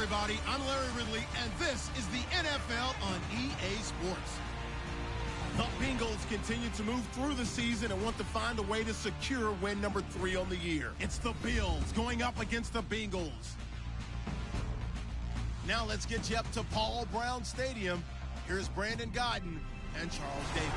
everybody. I'm Larry Ridley, and this is the NFL on EA Sports. The Bengals continue to move through the season and want to find a way to secure win number 3 on the year. It's the Bills going up against the Bengals. Now let's get you up to Paul Brown Stadium. Here's Brandon Godden and Charles Davis.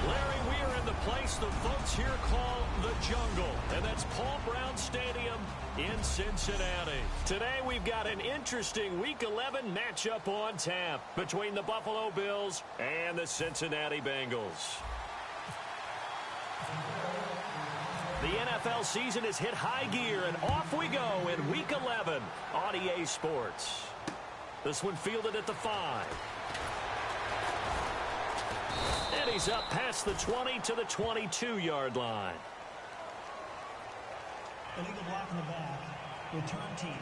Larry, we are in the place the folks here call the Jungle, and that's Paul Brown Stadium in Cincinnati. Today we've got an interesting Week 11 matchup on tap between the Buffalo Bills and the Cincinnati Bengals. The NFL season has hit high gear, and off we go in Week 11 on EA Sports. This one fielded at the 5. And he's up past the 20 to the 22-yard line. Illegal block in the back. Return team.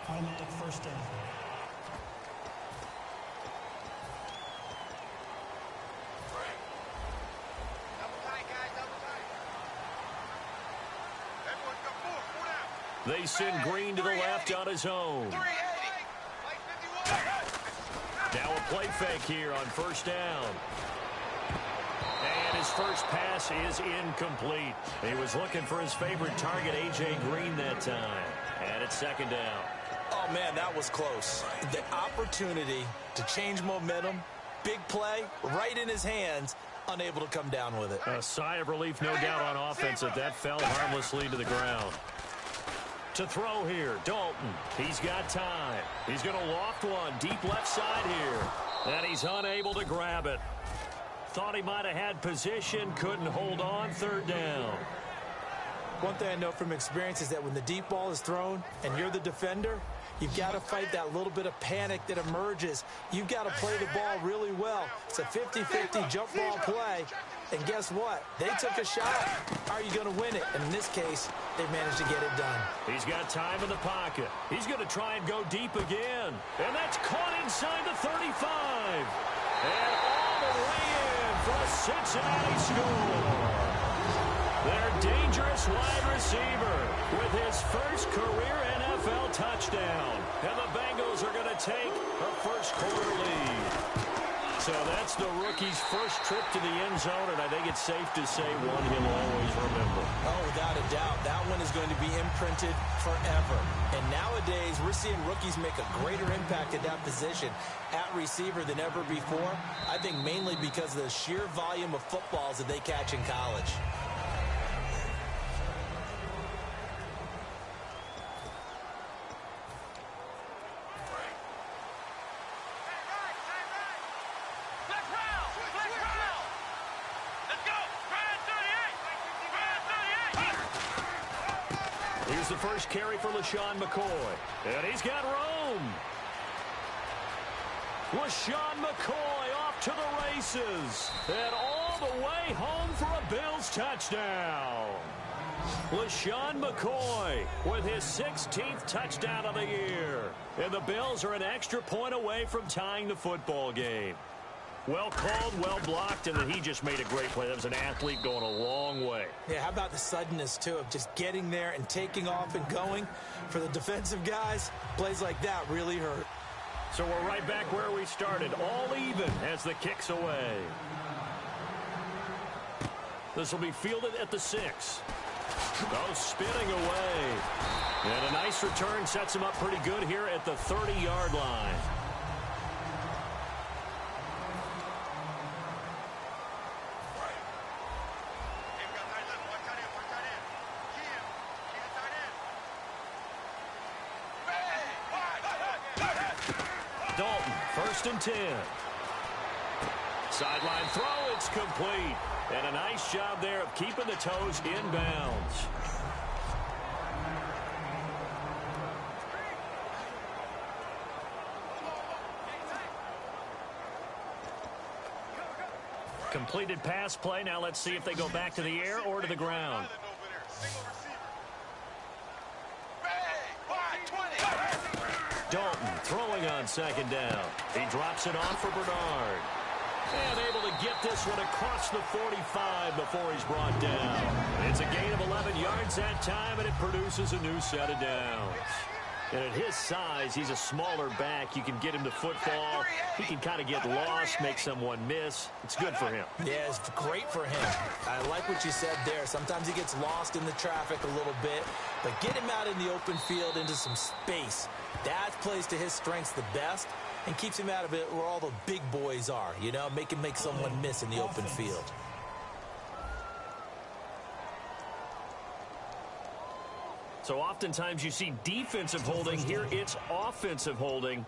Automatic first down. They send Green to the left on his own. Now a play fake here on first down. And his first pass is incomplete. He was looking for his favorite target, A.J. Green, that time. And it's second down. Oh, man, that was close. The opportunity to change momentum, big play, right in his hands, unable to come down with it. A sigh of relief, no doubt, on offense that fell harmlessly to the ground. To throw here, Dalton. He's got time. He's going to loft one deep left side here. And he's unable to grab it. Thought he might have had position, couldn't hold on, third down. One thing I know from experience is that when the deep ball is thrown and you're the defender, you've got to fight that little bit of panic that emerges. You've got to play the ball really well. It's a 50-50 jump ball play. And guess what? They took a shot. Are you going to win it? And in this case, they managed to get it done. He's got time in the pocket. He's going to try and go deep again. And that's caught inside the 35. And all the way in for a Cincinnati score. Their dangerous wide receiver with his first career NFL touchdown. And the Bengals are going to take a first-quarter lead. So that's the rookie's first trip to the end zone, and I think it's safe to say one he'll always remember. Oh, without a doubt. That one is going to be imprinted forever. And nowadays, we're seeing rookies make a greater impact at that position at receiver than ever before. I think mainly because of the sheer volume of footballs that they catch in college. Here's the first carry for LaShawn McCoy. And he's got room. LaShawn McCoy off to the races. And all the way home for a Bills touchdown. LaShawn McCoy with his 16th touchdown of the year. And the Bills are an extra point away from tying the football game. Well called, well blocked, and he just made a great play. That was an athlete going a long way. Yeah, how about the suddenness, too, of just getting there and taking off and going? For the defensive guys, plays like that really hurt. So we're right back where we started, all even as the kick's away. This will be fielded at the 6. Oh, spinning away. And a nice return sets him up pretty good here at the 30-yard line. Dalton, 1st and 10. Sideline throw, it's complete. And a nice job there of keeping the toes in bounds. Completed pass play. Now let's see if they go back to the air or to the ground. on second down. He drops it off for Bernard. And able to get this one across the 45 before he's brought down. It's a gain of 11 yards that time, and it produces a new set of downs. And at his size, he's a smaller back. You can get him to football. He can kind of get lost, make someone miss. It's good for him. Yeah, it's great for him. I like what you said there. Sometimes he gets lost in the traffic a little bit, but get him out in the open field into some space. That plays to his strengths the best and keeps him out of it where all the big boys are, you know, make him make someone miss in the open field. So oftentimes you see defensive holding. Here it's offensive holding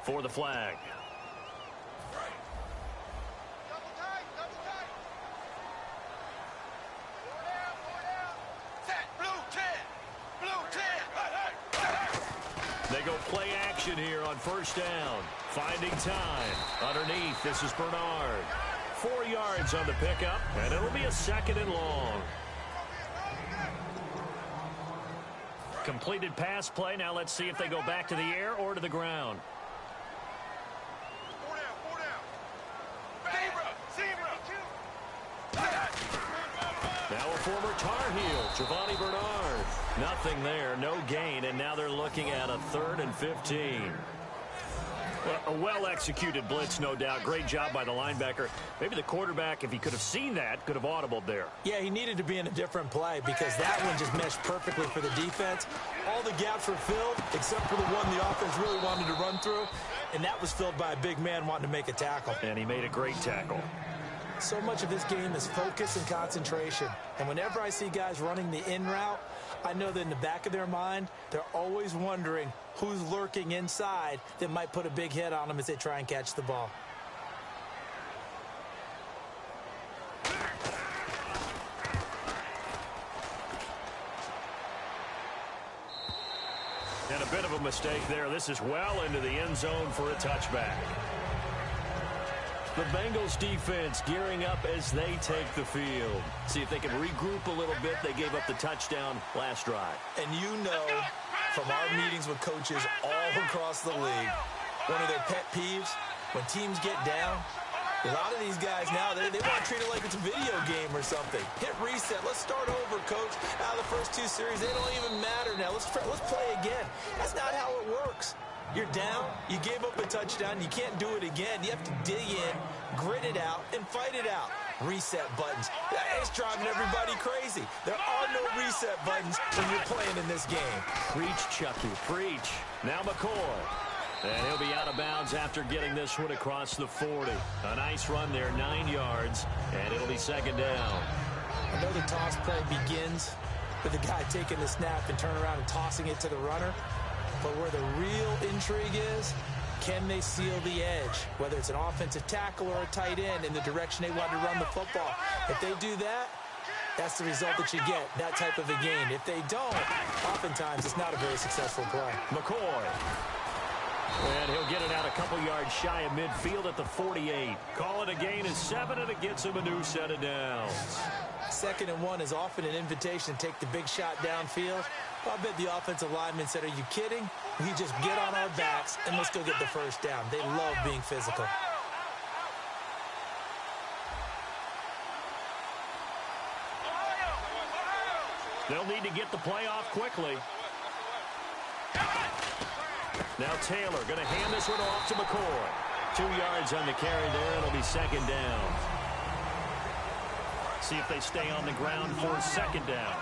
for the flag. They go play action here on first down. Finding time. Underneath, this is Bernard. 4 yards on the pickup, and it'll be a second and long. Completed pass play. Now let's see if they go back to the air or to the ground. Now a former Tar Heel, Giovanni Bernard. Nothing there, no gain, and now they're looking at a 3rd and 15. Well, a well-executed blitz, no doubt. Great job by the linebacker. Maybe the quarterback, if he could have seen that, could have audibled there. Yeah, he needed to be in a different play because that one just meshed perfectly for the defense. All the gaps were filled except for the one the offense really wanted to run through, and that was filled by a big man wanting to make a tackle. And he made a great tackle. So much of this game is focus and concentration. And whenever I see guys running the in route, I know that in the back of their mind, they're always wondering who's lurking inside that might put a big hit on them as they try and catch the ball. And a bit of a mistake there. This is well into the end zone for a touchback. The Bengals defense gearing up as they take the field. See if they can regroup a little bit. They gave up the touchdown last drive. And you know from our meetings with coaches all across the league, one of their pet peeves, when teams get down, a lot of these guys now, they want to treat it like it's a video game or something. Hit reset. Let's start over, coach. Out of the first 2 series, they don't even matter now. Let's play again. That's not how it works. You're down, you gave up a touchdown, you can't do it again. You have to dig in, grit it out, and fight it out. Reset buttons. It's driving everybody crazy. There are no reset buttons when you're playing in this game. Preach, Chucky, preach. Now McCoy. And he'll be out of bounds after getting this one across the 40. A nice run there, 9 yards, and it'll be second down. I know the toss play begins with the guy taking the snap and turn around and tossing it to the runner. But where the real intrigue is, can they seal the edge? Whether it's an offensive tackle or a tight end in the direction they want to run the football. If they do that, that's the result that you get, that type of a gain. If they don't, oftentimes it's not a very successful play. McCoy. And he'll get it out a couple yards shy of midfield at the 48. Call it a gain of 7, and it gets him a new set of downs. 2nd and 1 is often an invitation to take the big shot downfield. I bet the offensive lineman said, are you kidding? We just get on our backs and let's go get the first down. They love being physical. They'll need to get the play off quickly. Now Taylor going to hand this one off to McCoy. 2 yards on the carry there. It'll be second down. See if they stay on the ground for second down.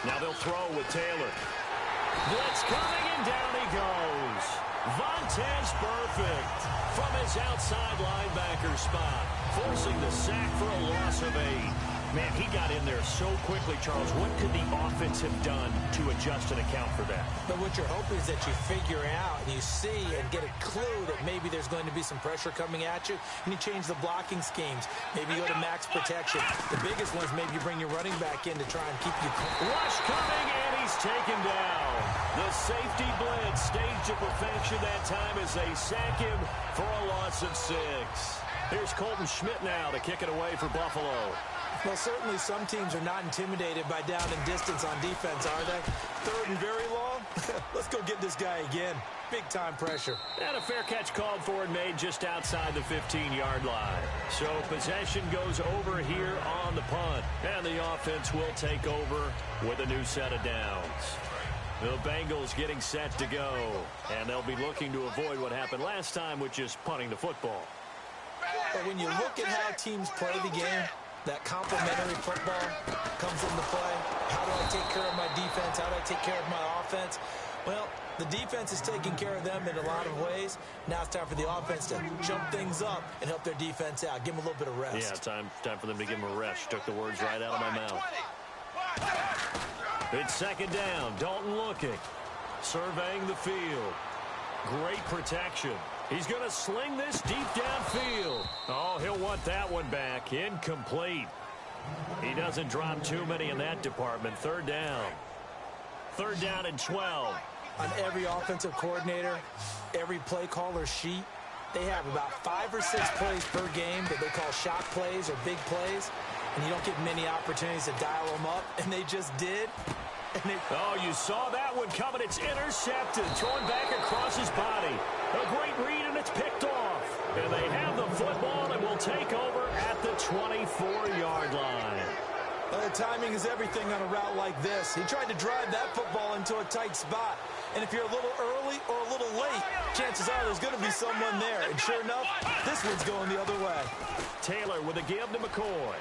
Now they'll throw with Taylor. Blitz coming, and down he goes. Vontaze Burfict from his outside linebacker spot, forcing the sack for a loss of 8. Man, he got in there so quickly, Charles. What could the offense have done to adjust and account for that? But what you're hoping is that you figure out and you see and get a clue that maybe there's going to be some pressure coming at you, and you change the blocking schemes. Maybe you go to max protection. The biggest one is maybe you bring your running back in to try and keep you clean. Rush coming, and he's taken down. The safety blitz staged to perfection that time as they sack him for a loss of 6. Here's Colton Schmidt now to kick it away for Buffalo. Well, certainly some teams are not intimidated by down and distance on defense, are they? Third and very long? Let's go get this guy again. Big-time pressure. And a fair catch called for and made just outside the 15-yard line. So possession goes over here on the punt. And the offense will take over with a new set of downs. The Bengals getting set to go. And they'll be looking to avoid what happened last time, which is punting the football. But when you look at how teams play the game, that complementary football comes into play. How do I take care of my defense? How do I take care of my offense? Well, the defense is taking care of them in a lot of ways. Now it's time for the offense to jump things up and help their defense out. Give them a little bit of rest. Yeah, time for them to give them a rest. Took the words right out of my mouth. It's second down. Dalton looking. Surveying the field. Great protection. He's going to sling this deep downfield. Oh, he'll want that one back. Incomplete. He doesn't drop too many in that department. Third down. Third down and 12. On every offensive coordinator, every play caller sheet, they have about 5 or 6 plays per game that they call shot plays or big plays, and you don't get many opportunities to dial them up, and they just did. Oh, you saw that one coming. It's intercepted, thrown back across his body. A great read, and it's picked off. And they have the football and will take over at the 24-yard line. Well, the timing is everything on a route like this. He tried to drive that football into a tight spot. And if you're a little early or a little late, chances are there's going to be someone there. And sure enough, this one's going the other way. Taylor with a give to McCoy.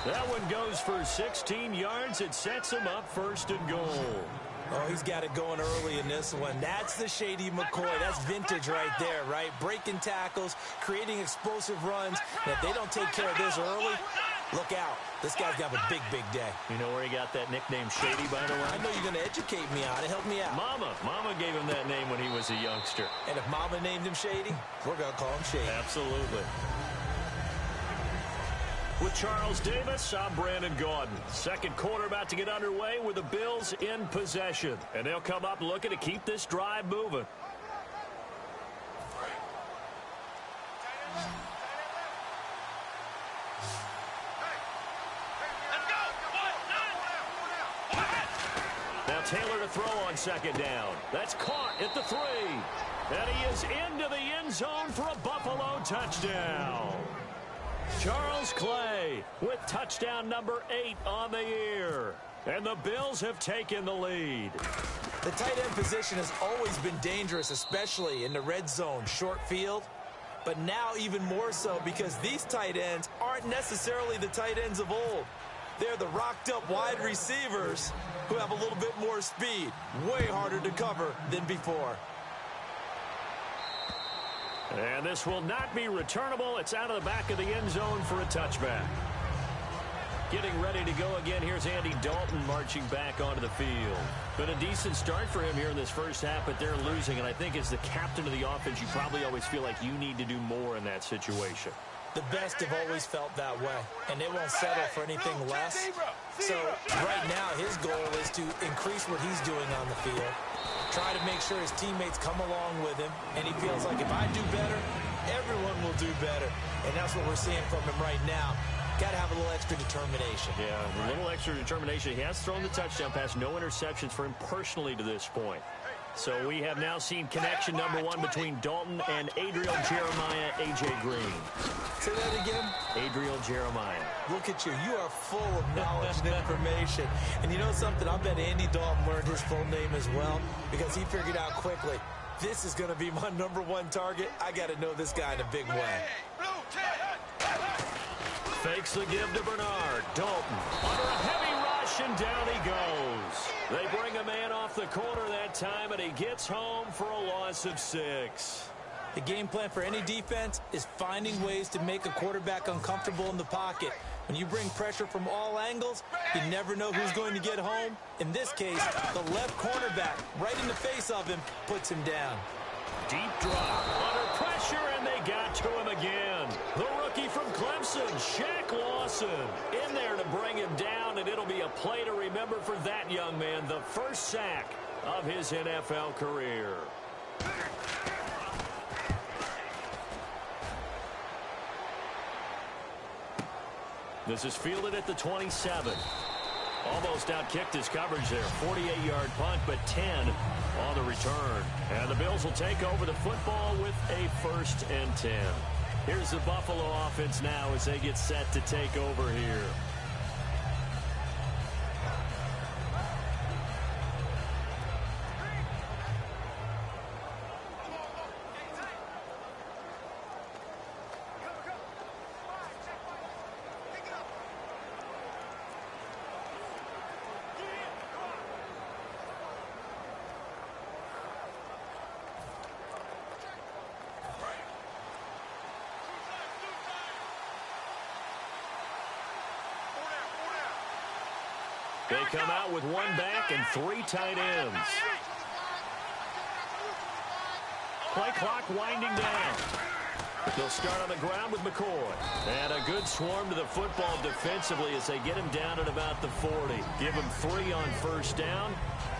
That one goes for 16 yards. It sets him up first and goal. Oh, he's got it going early in this one. That's the Shady McCoy. That's vintage right there, right? Breaking tackles, creating explosive runs. And if they don't take care of this early, look out. This guy's got a big, big day. You know where he got that nickname Shady, by the way? I know you're going to educate me on it. Help me out. Mama gave him that name when he was a youngster. And if Mama named him Shady, we're going to call him Shady. Absolutely. With Charles Davis, I'm Brandon Gaudin. Second quarter about to get underway with the Bills in possession. And they'll come up looking to keep this drive moving. Now Taylor to throw on second down. That's caught at the 3. And he is into the end zone for a Buffalo touchdown. Charles Clay with touchdown number 8 on the year. And the Bills have taken the lead. The tight end position has always been dangerous, especially in the red zone, short field. But now even more so because these tight ends aren't necessarily the tight ends of old. They're the rocked-up wide receivers who have a little bit more speed. Way harder to cover than before. And this will not be returnable. It's out of the back of the end zone for a touchback. Getting ready to go again. Here's Andy Dalton marching back onto the field. Been a decent start for him here in this first half, but they're losing. And I think as the captain of the offense, you probably always feel like you need to do more in that situation. The best have always felt that way, and they won't settle for anything less. So right now, his goal is to increase what he's doing on the field. Try to make sure his teammates come along with him, and he feels like if I do better, everyone will do better. And that's what we're seeing from him right now. Got to have a little extra determination. Yeah, a little extra determination. He has thrown the touchdown pass, no interceptions for him personally to this point. So we have now seen connection number 1 between Dalton and Adriel Jeremiah, A.J. Green. Say that again. Adriel Jeremiah. Look at you. You are full of knowledge and information. And you know something? I bet Andy Dalton learned his full name as well because he figured out quickly, this is going to be my number 1 target. I got to know this guy in a big way. Fakes the give to Bernard. Dalton under a heavy rush, and down he goes. They bring a man off the corner that time, and he gets home for a loss of 6. The game plan for any defense is finding ways to make a quarterback uncomfortable in the pocket. When you bring pressure from all angles, you never know who's going to get home. In this case, the left cornerback, right in the face of him, puts him down. Deep drop, under pressure, and they got to him again. The rookie from Clemson, Shaq Lawson, in there to bring him down, and it'll be a play to remember for that young man, the first sack of his NFL career. This is fielded at the 27. Almost outkicked his coverage there. 48-yard punt, but 10 on the return. And the Bills will take over the football with a 1st and 10. Here's the Buffalo offense now as they get set to take over here. They come out with 1 back and 3 tight ends. Play clock winding down. They'll start on the ground with McCoy. And a good swarm to the football defensively as they get him down at about the 40. Give him 3 on 1st down.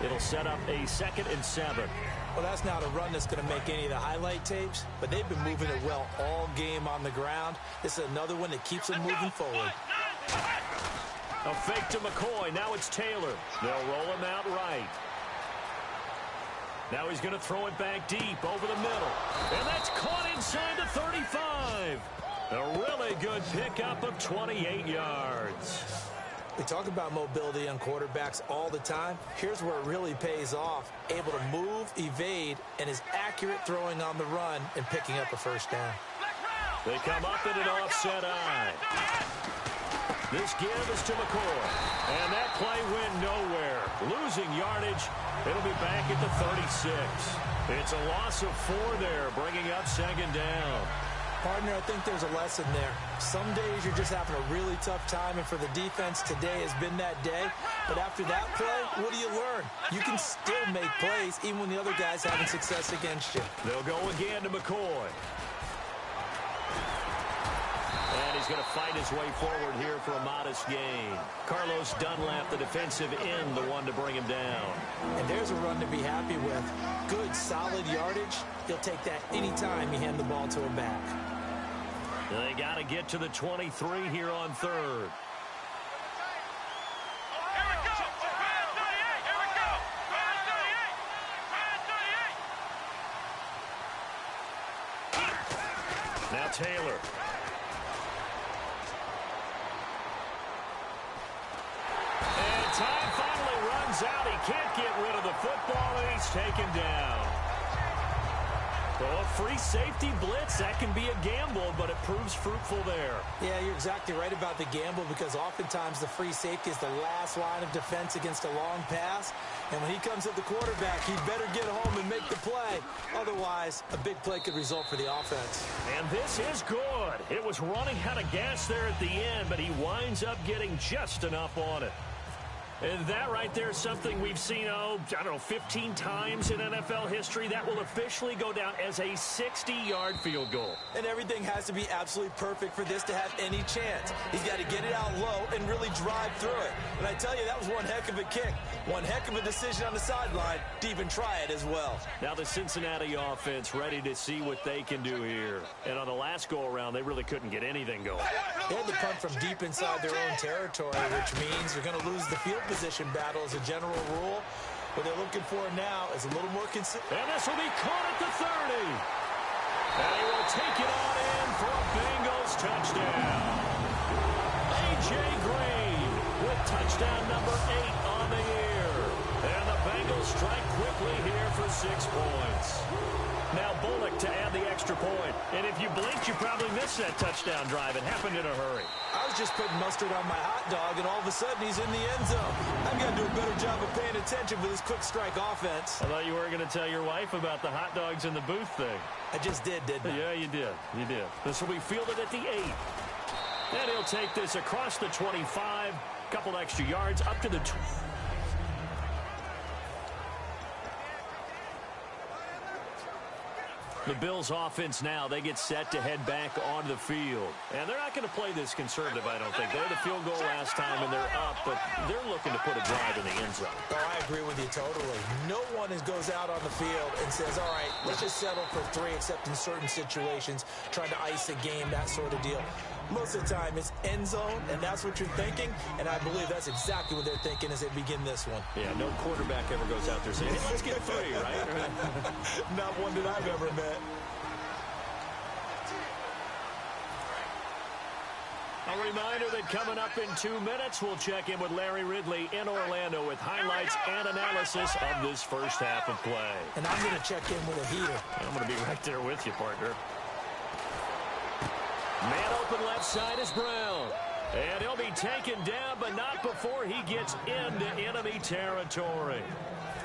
It'll set up a 2nd and 7. Well, that's not a run that's going to make any of the highlight tapes, but they've been moving it well all game on the ground. This is another one that keeps them moving forward. A fake to McCoy. Now it's Taylor. They'll roll him out right. Now he's going to throw it back deep over the middle. And that's caught inside the 35. A really good pickup of 28 yards. We talk about mobility on quarterbacks all the time. Here's where it really pays off. Able to move, evade, and is accurate throwing on the run and picking up a 1st down. They come up in an offset eye. This give is to McCoy. And that play went nowhere. Losing yardage. It'll be back at the 36. It's a loss of 4 there, bringing up 2nd down. Partner, I think there's a lesson there. Some days you're just having a really tough time, and for the defense, today has been that day. But after that play, what do you learn? You can still make plays even when the other guy's having success against you. They'll go again to McCoy. And he's going to fight his way forward here for a modest gain. Carlos Dunlap, the defensive end, the one to bring him down. And there's a run to be happy with. Good, solid yardage. He'll take that anytime you hand the ball to him back. They got to get to the 23 here on 3rd. Now Taylor. And time finally runs out. He can't get rid of the football, and he's taken down. Well, a free safety blitz, that can be a gamble, but it proves fruitful there. Yeah, you're exactly right about the gamble, because oftentimes the free safety is the last line of defense against a long pass. And when he comes at the quarterback, he'd better get home and make the play. Otherwise, a big play could result for the offense. And this is good. It was running out of gas there at the end, but he winds up getting just enough on it. And that right there is something we've seen, I don't know, 15 times in NFL history. That will officially go down as a 60-yard field goal. And everything has to be absolutely perfect for this to have any chance. He's got to get it out low and really drive through it. And I tell you, that was one heck of a kick. One heck of a decision on the sideline to even try it as well. Now the Cincinnati offense ready to see what they can do here. And on the last go-around, they really couldn't get anything going. They had to punt from deep inside their own territory, which means they're going to lose the field position battle as a general rule. What they're looking for now is a little more consistent. And this will be caught at the 30. And he will take it on in for a Bengals touchdown. A.J. Green with touchdown number 8 on the year. And the Bengals strike quickly here for 6 points. Now Bullock to add the extra point. And if you blinked, you probably missed that touchdown drive. It happened in a hurry. I was just putting mustard on my hot dog, and all of a sudden he's in the end zone. I've got to do a better job of paying attention for this quick strike offense. I thought you were going to tell your wife about the hot dogs in the booth thing. I just did, didn't I? Yeah, you did. You did. This will be fielded at the 8. And he'll take this across the 25. Couple extra yards up to the 20. The Bills offense now, they get set to head back onto the field. And they're not going to play this conservative, I don't think. They had a field goal last time, and they're up, but they're looking to put a drive in the end zone. Oh, I agree with you totally. No one goes out on the field and says, all right, let's just settle for 3, except in certain situations, trying to ice a game, that sort of deal. Most of the time, it's end zone, and that's what you're thinking, and I believe that's exactly what they're thinking as they begin this one. Yeah, no quarterback ever goes out there saying, hey, let's get 3, right? Not one that I've ever met. A reminder that coming up in 2 minutes, we'll check in with Larry Ridley in Orlando with highlights and analysis of this first half of play. And I'm going to check in with a heater. I'm going to be right there with you, partner. Man open left side is Brown. And he'll be taken down, but not before he gets into enemy territory.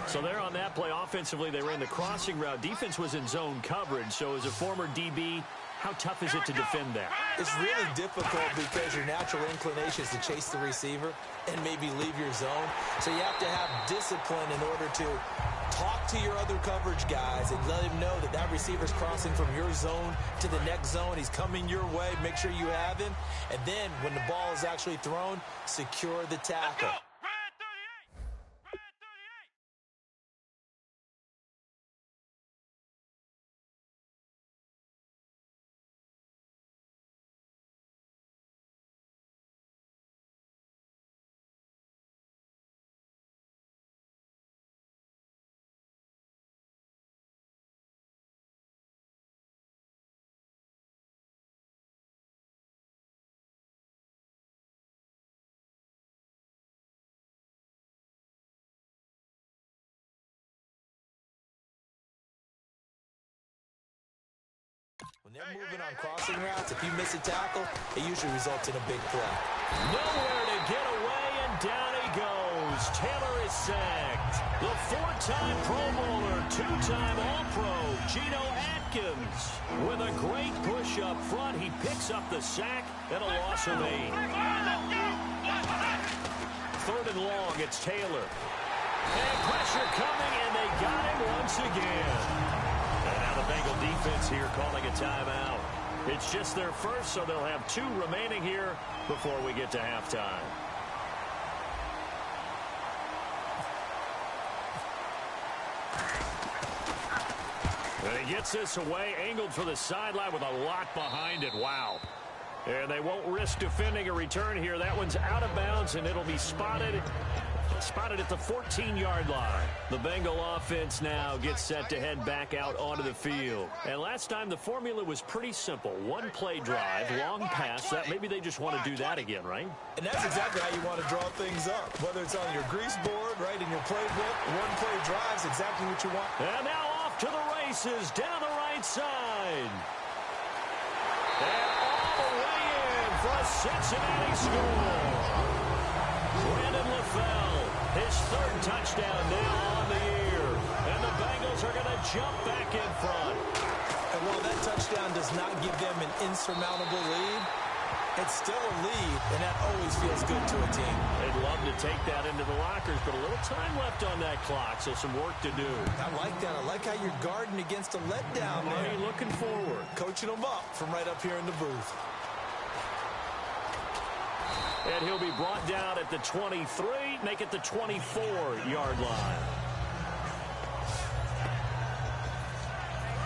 So they're on that play. Offensively, they ran the crossing route. Defense was in zone coverage. So as a former DB, how tough is it to defend that? It's really difficult because your natural inclination is to chase the receiver and maybe leave your zone. So you have to have discipline in order to talk to your other coverage guys and let him know that that receiver's crossing from your zone to the next zone. He's coming your way. Make sure you have him. And then when the ball is actually thrown, secure the tackle. When they're moving on crossing routes, if you miss a tackle, it usually results in a big play. Nowhere to get away, and down he goes. Taylor is sacked. The 4-time Pro Bowler, 2-time All-Pro, Geno Atkins. With a great push up front, he picks up the sack and a loss of 8. 3rd and long, it's Taylor. And pressure coming, and they got him once again. And now the Bengal defense here calling a timeout. It's just their first, so they'll have 2 remaining here before we get to halftime. And he gets this away, angled for the sideline with a lot behind it. Wow. And they won't risk defending a return here. That one's out of bounds, and it'll be spotted at the 14-yard line. The Bengal offense now gets set to head back out onto the field. And last time the formula was pretty simple. 1-play drive, long pass. That maybe they just want to do that again, right? And that's exactly how you want to draw things up. Whether it's on your grease board, right, in your playbook, 1-play drive is exactly what you want. And now off to the races down the right side. And all the way in for a Cincinnati score. Brandon LaFell, his 3rd touchdown now on the year. And the Bengals are going to jump back in front. And while that touchdown does not give them an insurmountable lead, it's still a lead, and that always feels good to a team. They'd love to take that into the lockers, but a little time left on that clock, so some work to do. I like that. I like how you're guarding against a letdown there. Hey, looking forward. Coaching them up from right up here in the booth. And he'll be brought down at the 23, make it the 24-yard line.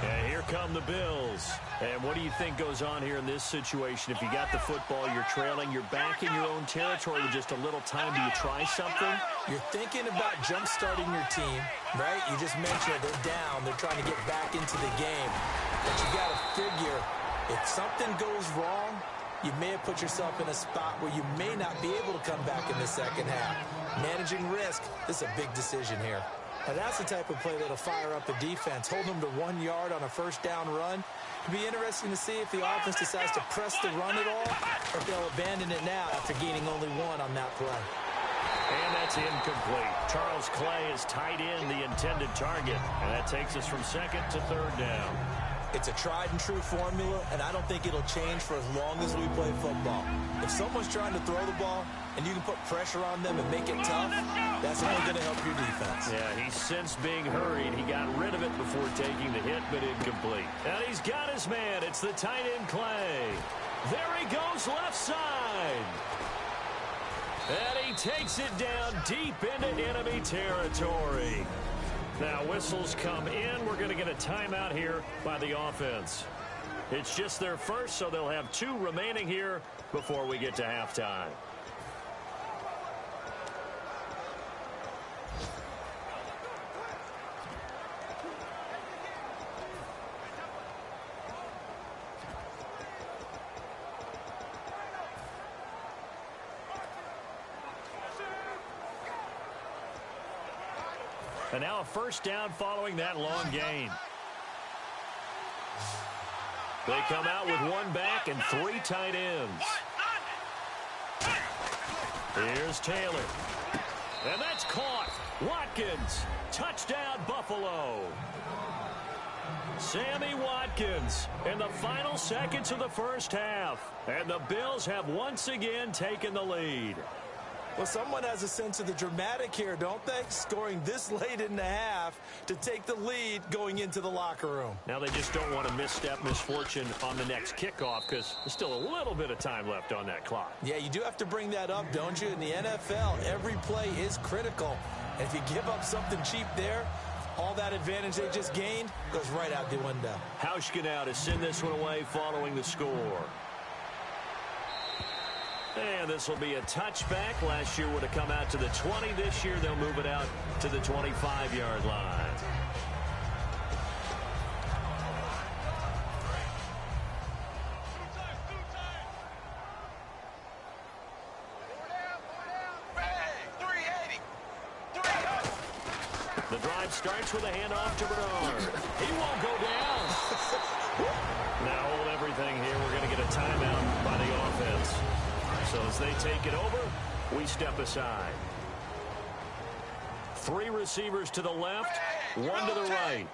And here come the Bills. And what do you think goes on here in this situation? If you got the football, you're trailing, you're back in your own territory with just a little time. Do you try something? You're thinking about jump-starting your team, right? You just mentioned they're down. They're trying to get back into the game. But you got to figure, if something goes wrong, you may have put yourself in a spot where you may not be able to come back in the second half. Managing risk, this is a big decision here. Now that's the type of play that'll fire up the defense. Hold them to 1 yard on a 1st down run. It'll be interesting to see if the offense decides to press the run at all, or if they'll abandon it now after gaining only 1 on that play. And that's incomplete. Charles Clay is tied in the intended target, and that takes us from 2nd to 3rd down. It's a tried-and-true formula, and I don't think it'll change for as long as we play football. If someone's trying to throw the ball and you can put pressure on them and make it tough, that's only going to help your defense. Yeah, he's since being hurried. He got rid of it before taking the hit, but incomplete. And he's got his man. It's the tight end, Clay. There he goes, left side. And he takes it down deep into enemy territory. Now whistles come in. We're going to get a timeout here by the offense. It's just their first, so they'll have 2 remaining here before we get to halftime. And now a first down following that long gain. They come out with 1 back and 3 tight ends. Here's Taylor. And that's caught. Watkins. Touchdown, Buffalo. Sammy Watkins in the final seconds of the first half. And the Bills have once again taken the lead. Well, someone has a sense of the dramatic here, don't they? Scoring this late in the half to take the lead going into the locker room. Now they just don't want to misstep misfortune on the next kickoff because there's still a little bit of time left on that clock. Yeah, you do have to bring that up, don't you? In the NFL, every play is critical. And if you give up something cheap there, all that advantage they just gained goes right out the window. Hauschka now to send this one away following the score. And this will be a touchback. Last year would have come out to the 20. This year they'll move it out to the 25-yard line. The drive starts with a handoff to Bernard. He won't go down. Now hold everything here. We're going to get a timeout by the offense. So as they take it over, we step aside. 3 receivers to the left, 1 to the right.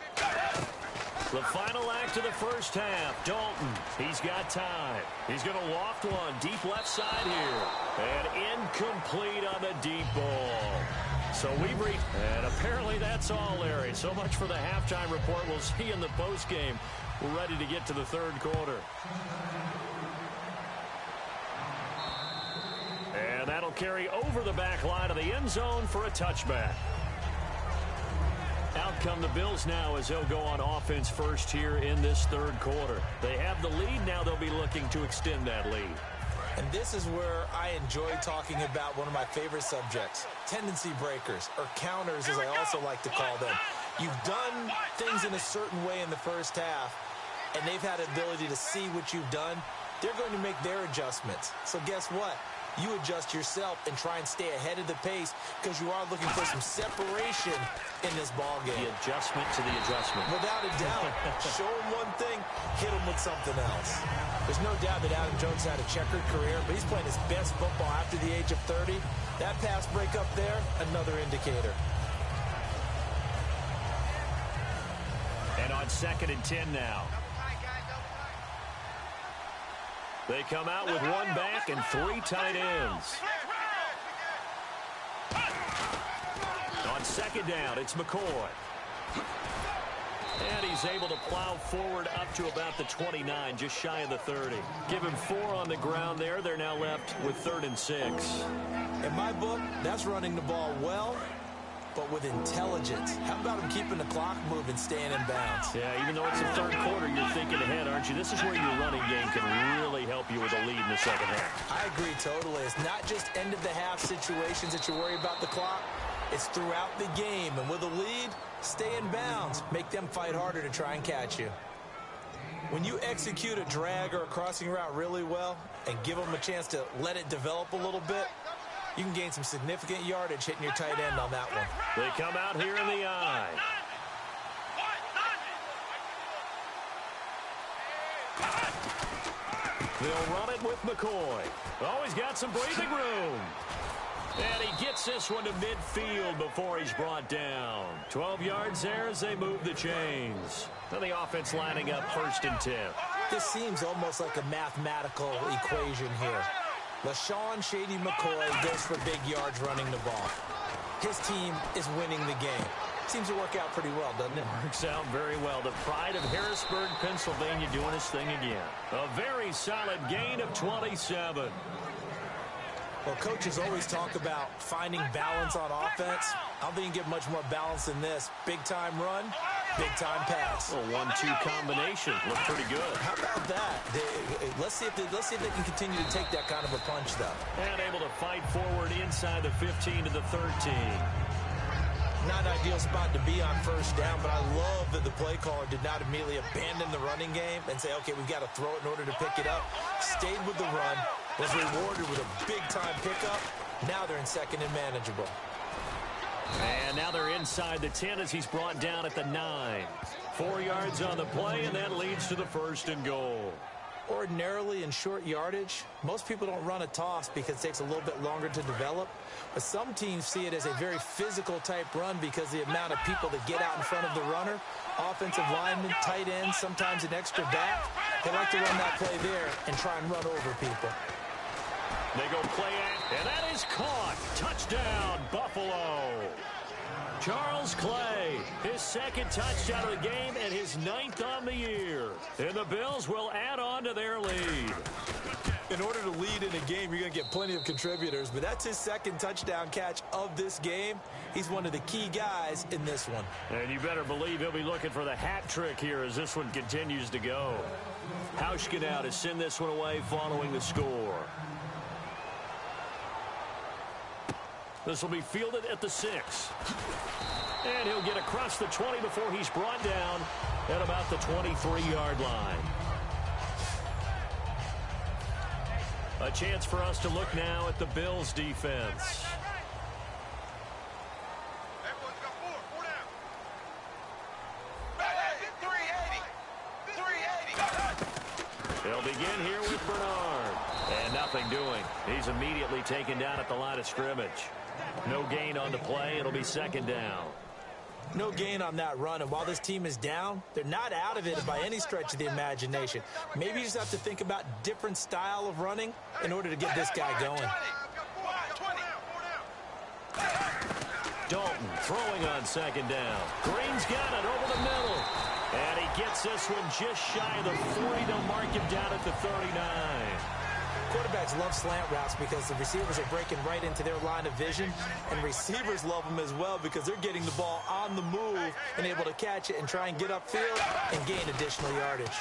The final act of the first half, Dalton. He's got time. He's going to loft one deep left side here. And incomplete on the deep ball. So we've reached, and apparently that's all, Larry. So much for the halftime report. We'll see in the postgame. We're ready to get to the third quarter. And that'll carry over the back line of the end zone for a touchback. Out come the Bills now as they'll go on offense first here in this third quarter. They have the lead. Now they'll be looking to extend that lead. And this is where I enjoy talking about one of my favorite subjects, tendency breakers, or counters as I also like to call them. You've done things in a certain way in the first half, and they've had the ability to see what you've done. They're going to make their adjustments. So guess what? You adjust yourself and try and stay ahead of the pace because you are looking for some separation in this ball game. The adjustment to the adjustment. Without a doubt. Show them one thing, hit them with something else. There's no doubt that Adam Jones had a checkered career, but he's playing his best football after the age of 30. That pass break up there, another indicator. And on 2nd and 10 now. They come out with 1 back and 3 tight ends. On 2nd down, it's McCoy. And he's able to plow forward up to about the 29, just shy of the 30. Give him 4 on the ground there. They're now left with 3rd and 6. In my book, that's running the ball well, but with intelligence. How about him keeping the clock moving, staying in bounds? Yeah, even though it's the third quarter, you're thinking ahead, aren't you? This is where your running game can really help you with a lead in the second half. I agree totally. It's not just end-of-the-half situations that you worry about the clock. It's throughout the game. And with a lead, stay in bounds. Make them fight harder to try and catch you. When you execute a drag or a crossing route really well and give them a chance to let it develop a little bit, you can gain some significant yardage hitting your tight end on that one. They come out here in the eye. They'll run it with McCoy. Oh, he's got some breathing room. And he gets this one to midfield before he's brought down. 12 yards there as they move the chains. Now the offense lining up 1st and 10. This seems almost like a mathematical equation here. LaShawn Shady McCoy goes for big yards running the ball. His team is winning the game. Seems to work out pretty well, doesn't it? Works out very well. The pride of Harrisburg, Pennsylvania doing his thing again. A very solid gain of 27. Well, coaches always talk about finding balance on offense. I don't think you can get much more balance than this. Big-time run, Big-time pass. A 1-2 combination. Looked pretty good. How about that? Let's see if they can continue to take that kind of a punch, though. And able to fight forward inside the 15 to the 13. Not an ideal spot to be on first down, but I love that the play caller did not immediately abandon the running game and say, okay, we've got to throw it in order to pick it up. Stayed with the run, was rewarded with a big-time pickup. Now they're in second and manageable. And now they're inside the 10 as he's brought down at the 9. 4 yards on the play, and that leads to the 1st and goal. Ordinarily in short yardage, most people don't run a toss because it takes a little bit longer to develop. But some teams see it as a very physical type run because the amount of people that get out in front of the runner, offensive linemen, tight ends, sometimes an extra back. They like to run that play there and try and run over people. They go play it, and that is caught. Touchdown, Buffalo. Charles Clay, his 2nd touchdown of the game and his 9th on the year. And the Bills will add on to their lead. In order to lead in a game, you're going to get plenty of contributors, but that's his 2nd touchdown catch of this game. He's one of the key guys in this one. And you better believe he'll be looking for the hat trick here as this one continues to go. Hauschka now to send this one away following the score. This will be fielded at the 6. And he'll get across the 20 before he's brought down at about the 23-yard line. A chance for us to look now at the Bills' defense. They'll begin here with Bernard. And nothing doing. He's immediately taken down at the line of scrimmage. No gain on the play. It'll be 2nd down. No gain on that run, and while this team is down, they're not out of it by any stretch of the imagination. Maybe you just have to think about different style of running in order to get this guy going. Dalton throwing on 2nd down. Green's got it over the middle. And he gets this one just shy of the 40. They'll mark him down at the 39. Quarterbacks love slant routes because the receivers are breaking right into their line of vision, and receivers love them as well because they're getting the ball on the move and able to catch it and try and get upfield and gain additional yardage.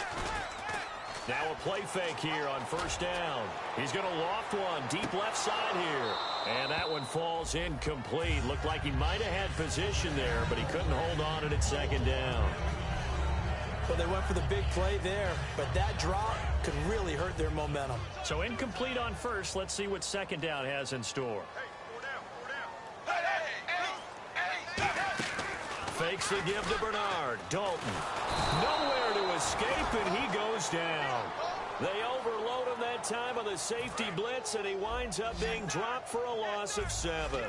Now a play fake here on 1st down. He's going to loft one deep left side here. And that one falls incomplete. Looked like he might have had position there, but he couldn't hold on it at 2nd down. Well, they went for the big play there, but that drop could really hurt their momentum. So incomplete on 1st. Let's see what 2nd down has in store. Fakes the give to Bernard. Dalton. Nowhere to escape, and he goes down. They overload him that time on the safety blitz, and he winds up being dropped for a loss of 7.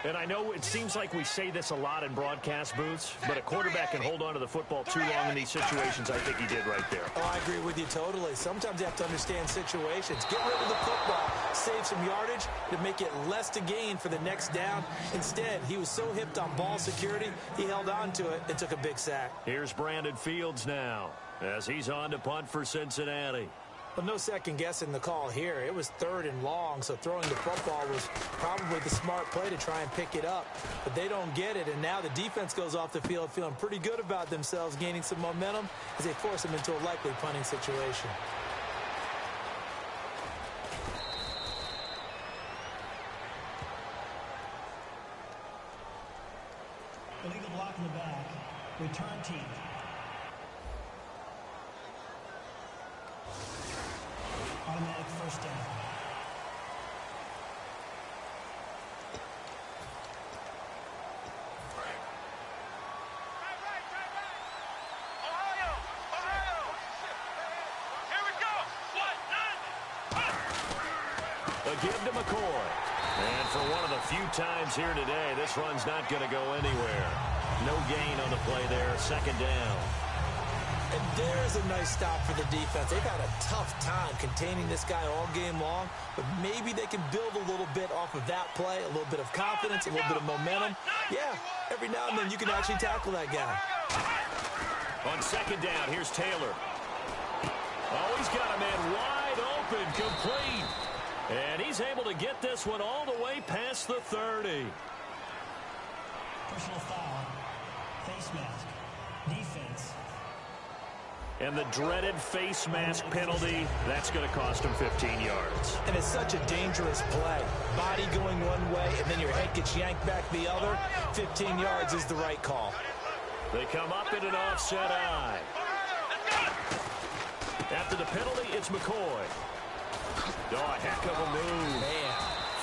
And I know it seems like we say this a lot in broadcast booths, but a quarterback can hold on to the football too long in these situations. I think he did right there. Oh, I agree with you totally. Sometimes you have to understand situations. Get rid of the football, save some yardage to make it less to gain for the next down. Instead, he was so hipped on ball security, he held on to it and took a big sack. Here's Brandon Fields now as he's on to punt for Cincinnati. Well, no second guessing the call here. It was 3rd and long, so throwing the football was probably the smart play to try and pick it up. But they don't get it, and now the defense goes off the field feeling pretty good about themselves, gaining some momentum as they force them into a likely punting situation. Illegal block in the back. Return team. Automatic 1st down. A give to McCoy. And for one of the few times here today, this run's not going to go anywhere. No gain on the play there. 2nd down. And there's a nice stop for the defense. They've had a tough time containing this guy all game long, but maybe they can build a little bit off of that play, a little bit of confidence, a little bit of momentum. Yeah, every now and then you can actually tackle that guy. On 2nd down, here's Taylor. Oh, he's got a man wide open, complete. And he's able to get this one all the way past the 30. Personal foul. Face mask. Defense. And the dreaded face mask penalty, that's going to cost him 15 yards. And it's such a dangerous play. Body going one way, and then your head gets yanked back the other. 15 yards is the right call. They come up in an offset eye. After the penalty, it's McCoy. Oh, a heck of a move. Man.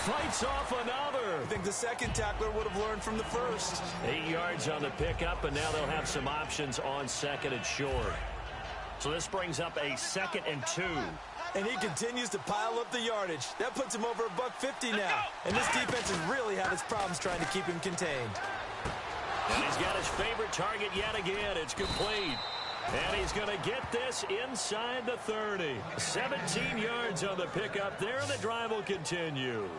Fights off another. I think the second tackler would have learned from the first. 8 yards on the pickup, and now they'll have some options on second and short. So this brings up a 2nd and 2. And he continues to pile up the yardage. That puts him over $150 now. And this defense has really had its problems trying to keep him contained. And he's got his favorite target yet again. It's complete. And he's going to get this inside the 30. 17 yards on the pickup there, and the drive will continue.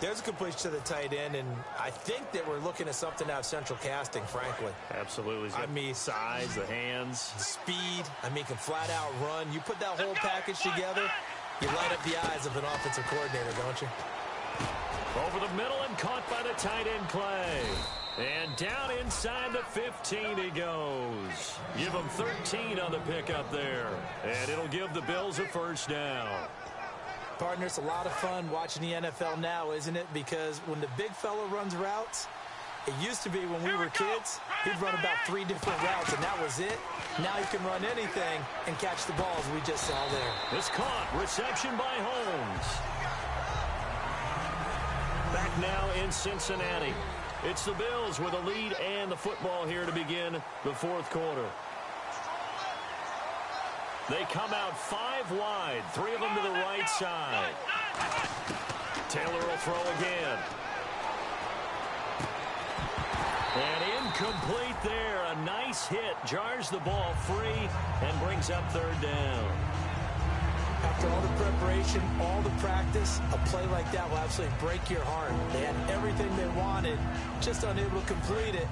There's a completion to the tight end, and I think that we're looking at something out of central casting, frankly. Absolutely. I mean, size, the hands. The speed. I mean, can flat out run. You put that whole package together, you light up the eyes of an offensive coordinator, don't you? Over the middle and caught by the tight end, Clay. And down inside the 15 he goes. Give him 13 on the pickup there. And it'll give the Bills a first down. Partner, it's a lot of fun watching the NFL now, isn't it? Because when the big fella runs routes, it used to be when we were kids, he'd run about 3 different routes, and that was it. Now he can run anything and catch the ball, as we just saw there. It's caught. Reception by Holmes. Back now in Cincinnati. It's the Bills with a lead and the football here to begin the 4th quarter. They come out 5 wide, 3 of them to the right side. Taylor will throw again. And incomplete there. A nice hit. Jars the ball free and brings up 3rd down. After all the preparation, all the practice, a play like that will absolutely break your heart. They had everything they wanted, just unable to complete it.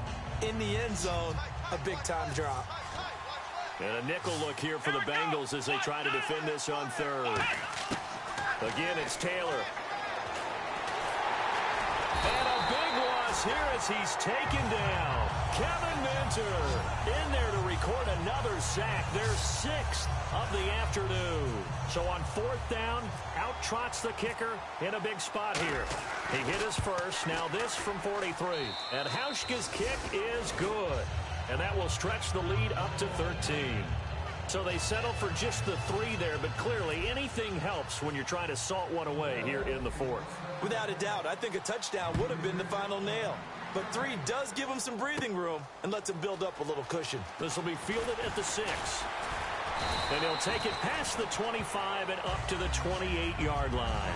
In the end zone, a big-time drop. And a nickel look here for the Bengals as they try to defend this on 3rd. Again, it's Taylor. And a big loss here as he's taken down. Kevin Minter in there to record another sack. Their 6th of the afternoon. So on 4th down, out trots the kicker in a big spot here. He hit his first. Now this from 43. And Hauschka's kick is good. And that will stretch the lead up to 13. So they settle for just the 3 there, but clearly anything helps when you're trying to salt one away here in the 4th. Without a doubt, I think a touchdown would have been the final nail. But 3 does give them some breathing room and lets them build up a little cushion. This will be fielded at the 6. And he'll take it past the 25 and up to the 28-yard line.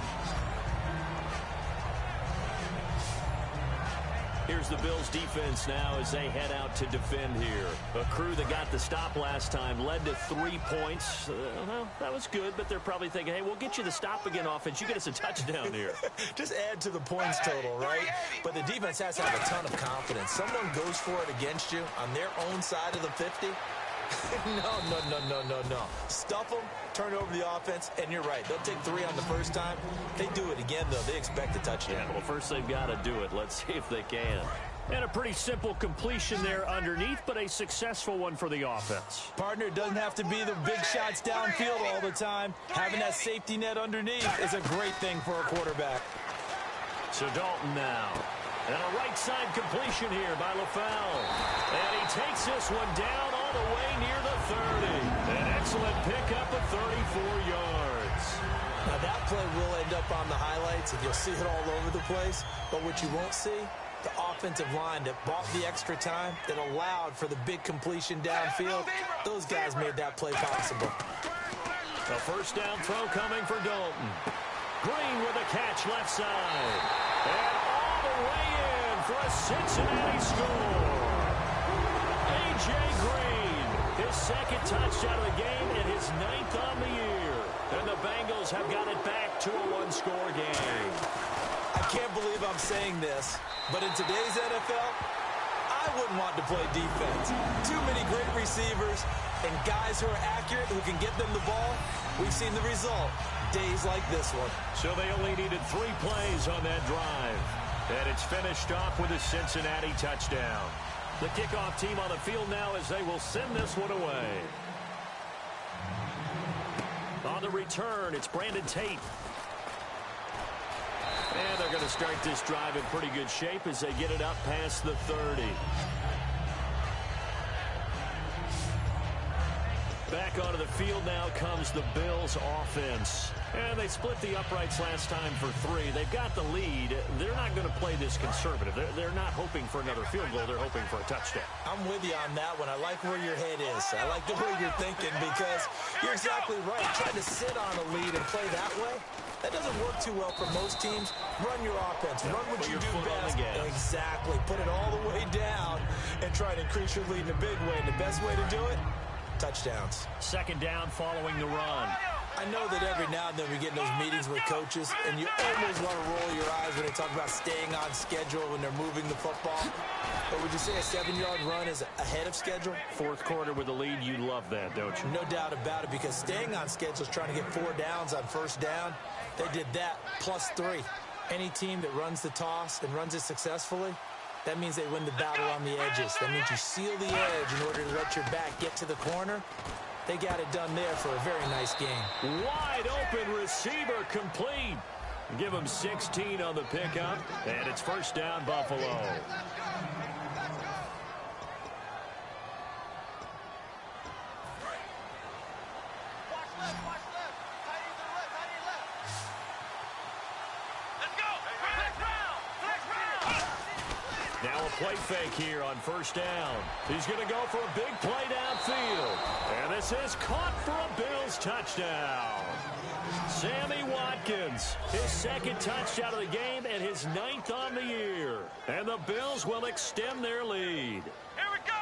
Here's the Bills defense now as they head out to defend here. A crew that got the stop last time led to 3 points. Well, that was good, but they're probably thinking, hey, we'll get you the stop again offense. You get us a touchdown here. Just add to the points total, right? But the defense has to have a ton of confidence. Someone goes for it against you on their own side of the 50. No. Stuff them, turn over the offense, and you're right. They'll take 3 on the first time. They do it again, though. They expect a touchdown. Yeah, well, first they've got to do it. Let's see if they can. And a pretty simple completion there underneath, but a successful one for the offense. Partner, doesn't have to be the big shots downfield all the time. Having that safety net underneath is a great thing for a quarterback. So Dalton now. And a right side completion here by LaFell. And he takes this one down all the way near the 30. An excellent pickup of 34 yards. Now that play will end up on the highlights, and you'll see it all over the place. But what you won't see, the offensive line that bought the extra time, that allowed for the big completion downfield. Those guys made that play possible. A first down throw coming for Dalton. Green with a catch left side. And all the way in for a Cincinnati score. A.J. Green, his 2nd touchdown of the game and his 9th on the year. And the Bengals have got it back to a 1-score game. I can't believe I'm saying this, but in today's NFL, I wouldn't want to play defense. Too many great receivers and guys who are accurate, who can get them the ball. We've seen the result. Days like this one. So they only needed 3 plays on that drive. And it's finished off with a Cincinnati touchdown. The kickoff team on the field now as they will send this one away. On the return, it's Brandon Tate. And they're going to start this drive in pretty good shape as they get it up past the 30. Back onto the field now comes the Bills offense. And they split the uprights last time for 3. They've got the lead. They're not going to play this conservative. They're not hoping for another field goal. They're hoping for a touchdown. I'm with you on that one. I like where your head is. I like the way you're thinking because you're exactly right. Trying to sit on a lead and play that way, that doesn't work too well for most teams. Run your offense. Run what you do best. Exactly. Put it all the way down and try to increase your lead in a big way. And the best way to do it, touchdowns. Second down following the run. I know that every now and then we get in those meetings with coaches, and you almost want to roll your eyes when they talk about staying on schedule when they're moving the football. But would you say a 7-yard run is ahead of schedule? Fourth quarter with a lead, you love that, don't you? No doubt about it, because staying on schedule is trying to get 4 downs on first down. They did that plus 3. Any team that runs the toss and runs it successfully, that means they win the battle on the edges. That means you seal the edge in order to let your back get to the corner. They got it done there for a very nice game. Wide open receiver complete. Give him 16 on the pickup, and it's first down, Buffalo. Now a play fake here on first down. He's going to go for a big play downfield. And this is caught for a Bills touchdown. Sammy Watkins, his second touchdown of the game and his 9th on the year. And the Bills will extend their lead.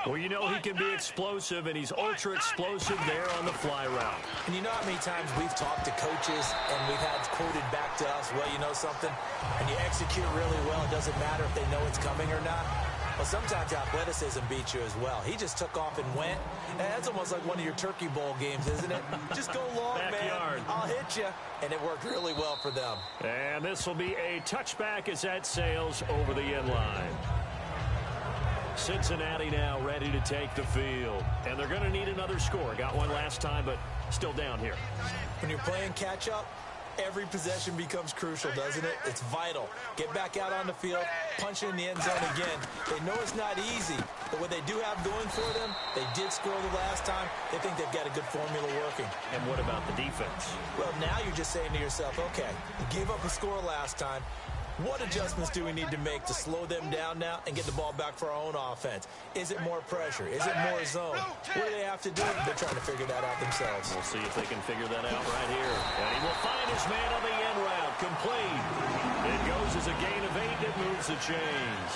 Well, you know he can be explosive, and he's ultra-explosive there on the fly route. And you know how many times we've talked to coaches and we've had quoted back to us, well, you know something? When you execute really well, it doesn't matter if they know it's coming or not. Well, sometimes athleticism beats you as well. He just took off and went. And that's almost like one of your Turkey Bowl games, isn't it? Just go long, Backyard. man. I'll hit you. And it worked really well for them. And this will be a touchback as that sails over the end line. Cincinnati now ready to take the field. And they're going to need another score. Got one last time, but still down here. When you're playing catch-up, every possession becomes crucial, doesn't it? It's vital. Get back out on the field, punch it in the end zone again. They know it's not easy, but what they do have going for them, they did score the last time. They think they've got a good formula working. And what about the defense? Well, now you're just saying to yourself, okay, we gave up a score last time. What adjustments do we need to make to slow them down now and get the ball back for our own offense? Is it more pressure? Is it more zone? What do they have to do? They're trying to figure that out themselves. We'll see if they can figure that out right here. And he will find his man on the end route. Complete. It goes as a gain of 8 that moves the chains.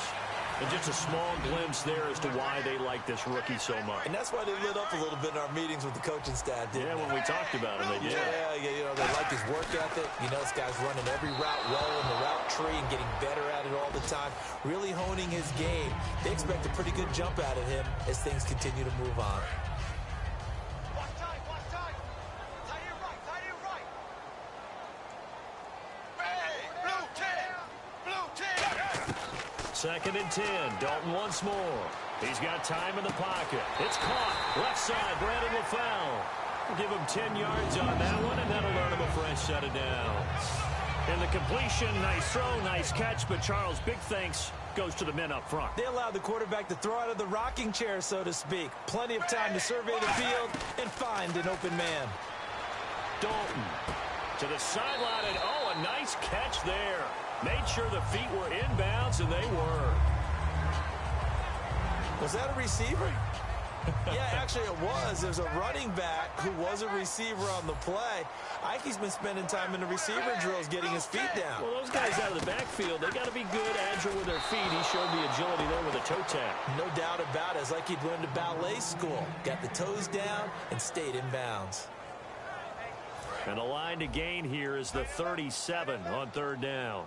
And just a small glimpse there as to why they like this rookie so much. And that's why they lit up a little bit in our meetings with the coaching staff, didn't they? Yeah, when we talked about him, they did. Yeah, you know, they like his work ethic. You know, this guy's running every route well in the route tree and getting better at it all the time, really honing his game. They expect a pretty good jump out of him as things continue to move on. Second and 10. Dalton once more. He's got time in the pocket. It's caught. Left side, Brandon LaFell. We'll give him 10 yards on that one, and that'll earn him a fresh set of downs. And the completion, nice throw, nice catch, but Charles, big thanks goes to the men up front. They allowed the quarterback to throw out of the rocking chair, so to speak. Plenty of time to survey the field and find an open man. Dalton to the sideline, and oh, a nice catch there. Made sure the feet were inbounds, and they were. Was that a receiver? Yeah, actually it was. There's a running back who was a receiver on the play. Ike's been spending time in the receiver drills getting his feet down. Well, those guys out of the backfield, they got to be good, agile with their feet. He showed the agility there with a toe tap. No doubt about it. It's like he'd went to ballet school. Got the toes down and stayed in bounds. And the line to gain here is the 37 on third down.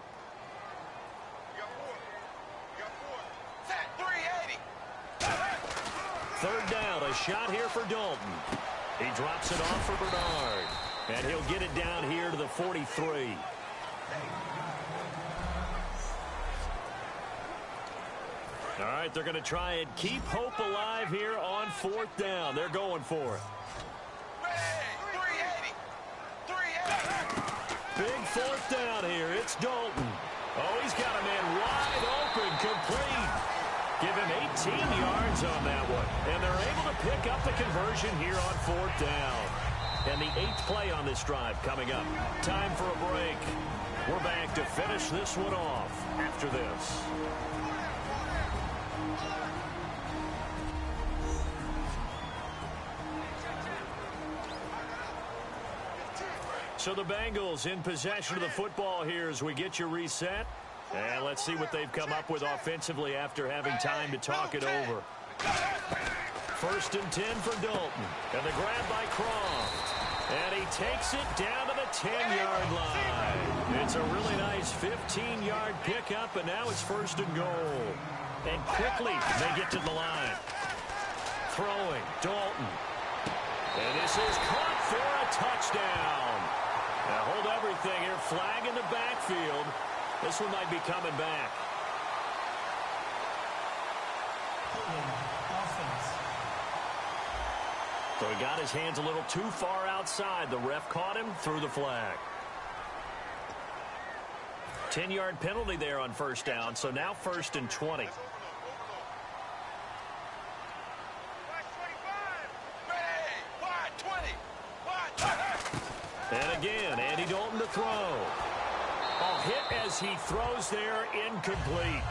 Third down, a shot here for Dalton. He drops it off for Bernard. And he'll get it down here to the 43. All right, they're going to try and keep hope alive here on 4th down. They're going for it. Big 4th down here. It's Dalton. Oh, he's got a man wide open, complete. Give him 18 yards on that one. And they're able to pick up the conversion here on 4th down. And the 8th play on this drive coming up. Time for a break. We're back to finish this one off after this. So the Bengals in possession of the football here as we get you reset. And let's see what they've come up with offensively after having time to talk it over. 1st and 10 for Dalton. And the grab by Croft. And he takes it down to the 10-yard line. It's a really nice 15-yard pickup, and now it's 1st and goal. And quickly they get to the line. Throwing, Dalton. And this is caught for a touchdown. Now hold everything here. Flag in the backfield. This one might be coming back. So he got his hands a little too far outside. The ref caught him, threw the flag. 10-yard penalty there on 1st down. So now 1st and 20. And again, Andy Dalton to throw. A hit as he throws there, incomplete.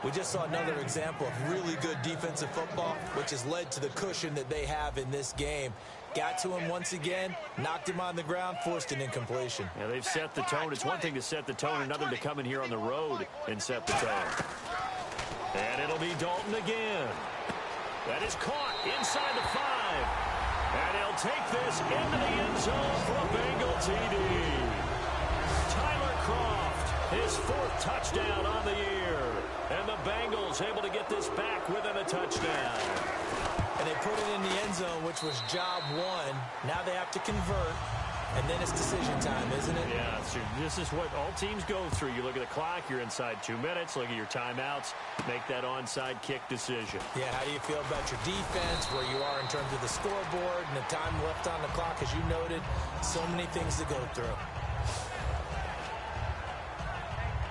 We just saw another example of really good defensive football, which has led to the cushion that they have in this game. Got to him once again, knocked him on the ground, forced an incompletion. Yeah, they've set the tone. It's one thing to set the tone, another to come in here on the road and set the tone. And it'll be Dalton again. That is caught inside the 5. And he'll take this into the end zone for a Bengal TD. Tyler Croft, his 4th touchdown on the year. And the Bengals able to get this back within a touchdown. And they put it in the end zone, which was job 1. Now they have to convert, and then it's decision time, isn't it? Yeah, so this is what all teams go through. You look at the clock, you're inside 2 minutes, look at your timeouts, make that onside kick decision. Yeah, how do you feel about your defense, where you are in terms of the scoreboard, and the time left on the clock, as you noted, so many things to go through.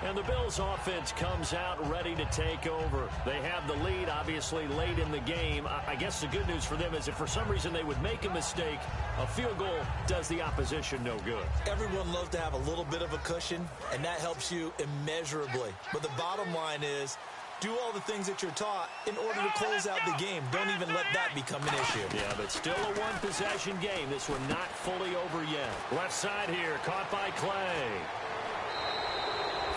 And the Bills offense comes out ready to take over. They have the lead, obviously, late in the game. I guess the good news for them is if for some reason they would make a mistake, a field goal does the opposition no good. Everyone loves to have a little bit of a cushion, and that helps you immeasurably. But the bottom line is, do all the things that you're taught in order to close out the game. Don't even let that become an issue. Yeah, but still a one-possession game. This one not fully over yet. Left side here, caught by Clay.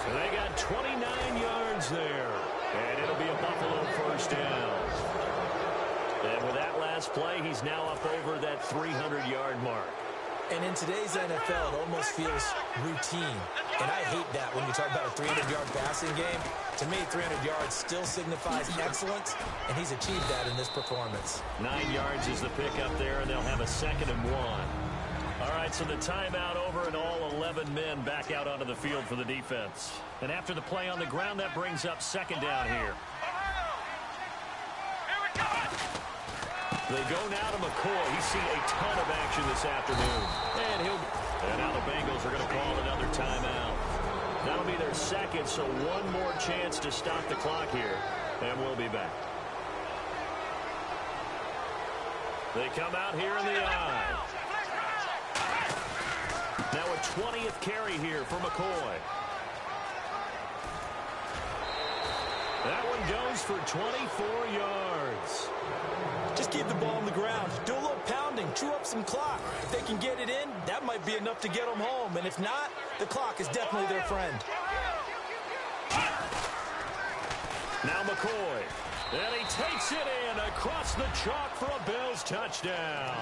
So they got 29 yards there. And it'll be a Buffalo 1st down. And with that last play, he's now up over that 300-yard mark. And in today's NFL, it almost feels routine. And I hate that when you talk about a 300-yard passing game. To me, 300 yards still signifies excellence, and he's achieved that in this performance. 9 yards is the pickup there, and they'll have a 2nd and 1. All right, so the timeout over and all 11 men back out onto the field for the defense. And after the play on the ground, that brings up 2nd down here. They go now to McCoy. He's seen a ton of action this afternoon. And now the Bengals are going to call another timeout. That'll be their second, so one more chance to stop the clock here. And we'll be back. They come out here in the eye. Now a 20th carry here for McCoy. That one goes for 24 yards. Just keep the ball on the ground. Do a little pounding. Chew up some clock. If they can get it in, that might be enough to get them home. And if not, the clock is definitely their friend. Now McCoy. And he takes it in across the chalk for a Bills touchdown.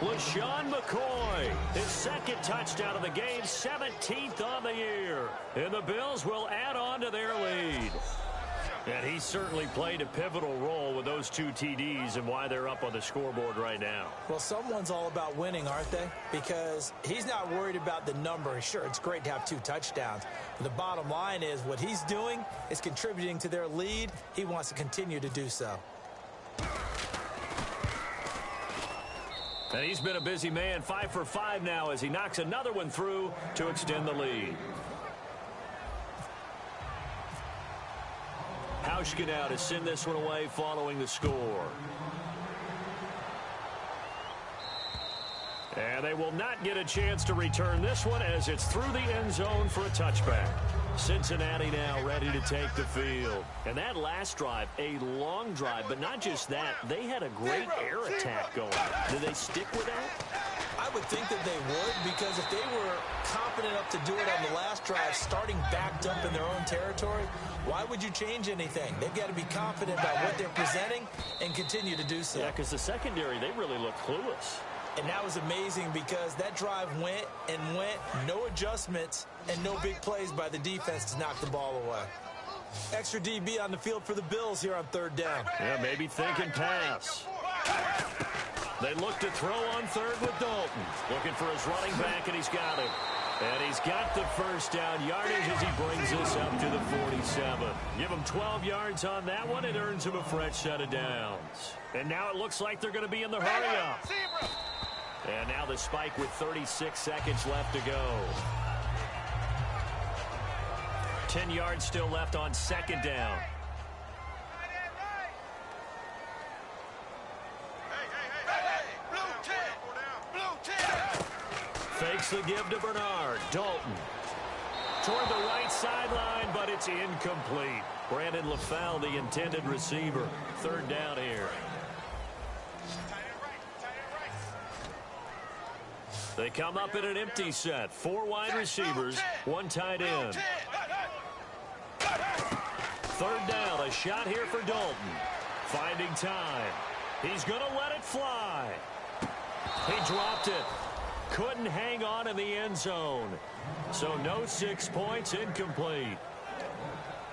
LaShawn McCoy, his second touchdown of the game, 17th on the year. And the Bills will add on to their lead. And he certainly played a pivotal role with those two TDs and why they're up on the scoreboard right now. Well, someone's all about winning, aren't they? Because he's not worried about the number. Sure, it's great to have 2 touchdowns. But the bottom line is what he's doing is contributing to their lead. He wants to continue to do so. And he's been a busy man, 5 for 5 now as he knocks another one through to extend the lead. Hauschka now to send this one away following the score. And they will not get a chance to return this one as it's through the end zone for a touchback. Cincinnati now ready to take the field. And that last drive, a long drive, but not just that. They had a great air attack going. Did they stick with that? I would think that they would, because if they were confident enough to do it on the last drive, starting backed up in their own territory, why would you change anything? They've got to be confident about what they're presenting and continue to do so. Yeah, because the secondary, they really look clueless. And that was amazing because that drive went and went, no adjustments, and no big plays by the defense to knock the ball away. Extra DB on the field for the Bills here on 3rd down. Yeah, maybe thinking pass. They look to throw on 3rd with Dalton. Looking for his running back, and he's got it. And he's got the first down yardage as he brings us up to the 47. Give him 12 yards on that one. It earns him a fresh set of downs. And now it looks like they're going to be in the hurry-up. And now the spike with 36 seconds left to go. 10 yards still left on 2nd down. Fakes the give to Bernard. Dalton toward the right sideline, but it's incomplete. Brandon LaFell, the intended receiver. 3rd down here. They come up in an empty set. 4 wide receivers, 1 tight end. 3rd down, a shot here for Dalton. Finding time. He's going to let it fly. He dropped it. Couldn't hang on in the end zone. So no 6 points, incomplete.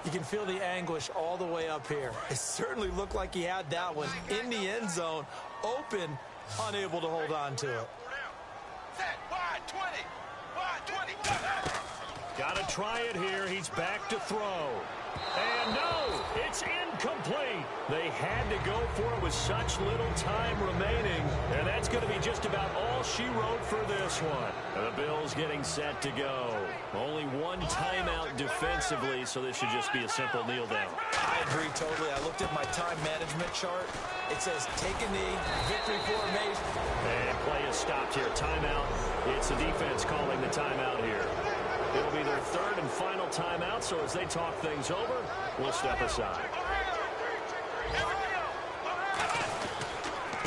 You can feel the anguish all the way up here. It certainly looked like he had that one in the end zone, open, unable to hold on to it. Got to try it here. He's back to throw. And no, it's incomplete. They had to go for it with such little time remaining. And that's going to be just about all she wrote for this one. And the Bills getting set to go. Only 1 timeout defensively, so this should just be a simple kneel down. I agree totally. I looked at my time management chart. It says take a knee, victory formation. And play is stopped here. Timeout. It's the defense calling the timeout here. It'll be their 3rd and final timeout, so as they talk things over, we'll step aside.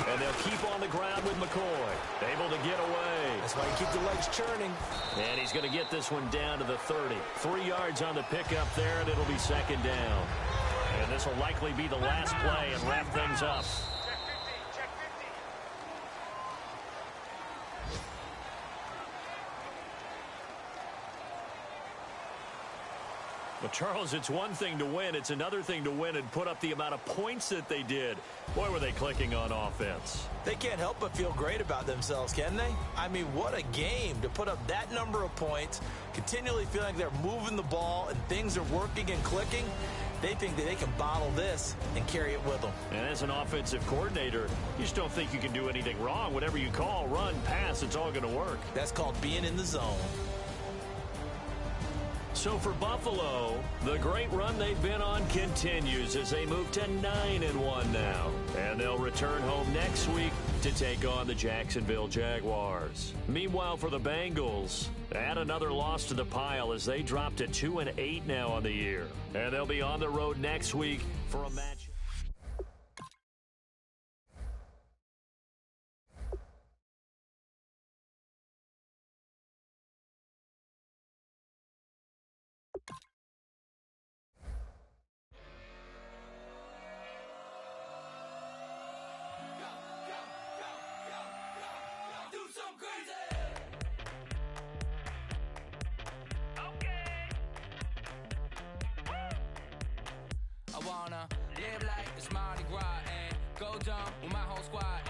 And they'll keep on the ground with McCoy. Able to get away. That's why you keep the legs churning. And he's going to get this one down to the 30. 3 yards on the pickup there, and it'll be 2nd down. And this will likely be the last play and wrap things up. But, Charles, it's one thing to win. It's another thing to win and put up the amount of points that they did. Boy, were they clicking on offense. They can't help but feel great about themselves, can they? I mean, what a game to put up that number of points, continually feeling like they're moving the ball and things are working and clicking. They think that they can bottle this and carry it with them. And as an offensive coordinator, you just don't think you can do anything wrong. Whatever you call, run, pass, it's all going to work. That's called being in the zone. So for Buffalo, the great run they've been on continues as they move to 9-1 now. And they'll return home next week to take on the Jacksonville Jaguars. Meanwhile, for the Bengals, add another loss to the pile as they drop to 2-8 now on the year. And they'll be on the road next week for a match. I wanna live like it's Mardi Gras and go dumb with my whole squad